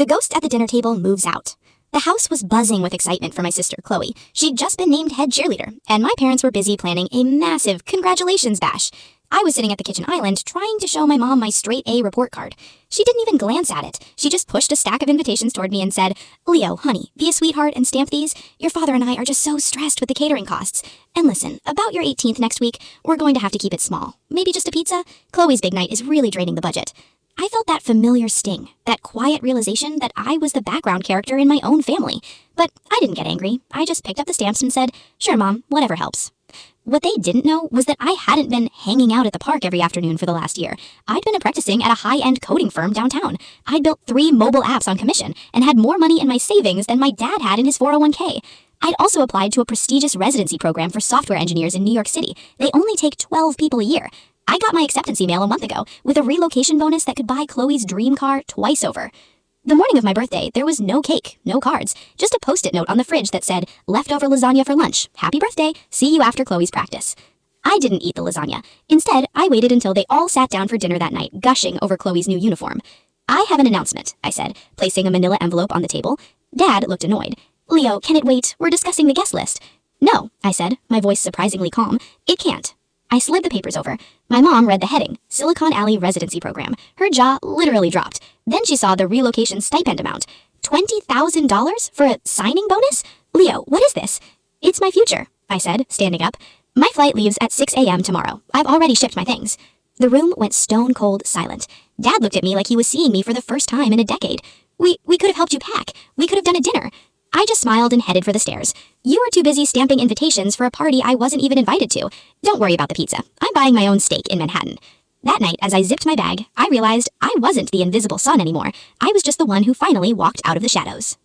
The ghost at the dinner table moves out. The house was buzzing with excitement for my sister, Chloe. She'd just been named head cheerleader, and my parents were busy planning a massive congratulations bash. I was sitting at the kitchen island trying to show my mom my straight A report card. She didn't even glance at it. She just pushed a stack of invitations toward me and said, "Leo, honey, be a sweetheart and stamp these. Your father and I are just so stressed with the catering costs. And listen, about your 18th next week, we're going to have to keep it small. Maybe just a pizza? Chloe's big night is really draining the budget." I felt that familiar sting, that quiet realization that I was the background character in my own family. But I didn't get angry. I just picked up the stamps and said, "Sure, Mom, whatever helps." What they didn't know was that I hadn't been hanging out at the park every afternoon for the last year. I'd been practicing at a high-end coding firm downtown. I'd built 3 mobile apps on commission and had more money in my savings than my dad had in his 401k. I'd also applied to a prestigious residency program for software engineers in New York City. They only take 12 people a year. I got my acceptance email a month ago with a relocation bonus that could buy Chloe's dream car twice over. The morning of my birthday, there was no cake, no cards, just a post-it note on the fridge that said, "Leftover lasagna for lunch. Happy birthday. See you after Chloe's practice." I didn't eat the lasagna. Instead, I waited until they all sat down for dinner that night, gushing over Chloe's new uniform. "I have an announcement," I said, placing a manila envelope on the table. Dad looked annoyed. "Leo, can it wait? We're discussing the guest list." "No," I said, my voice surprisingly calm. "It can't." I slid the papers over. My mom read the heading, Silicon Alley Residency Program. Her jaw literally dropped. Then she saw the relocation stipend amount. $20,000 for a signing bonus? "Leo, what is this?" "It's my future," I said, standing up. "My flight leaves at 6 a.m. tomorrow. I've already shipped my things." The room went stone cold silent. Dad looked at me like he was seeing me for the first time in a decade. We could have helped you pack. We could have done a dinner." I just smiled and headed for the stairs. "You were too busy stamping invitations for a party I wasn't even invited to. Don't worry about the pizza. I'm buying my own steak in Manhattan." That night, as I zipped my bag, I realized I wasn't the invisible son anymore. I was just the one who finally walked out of the shadows.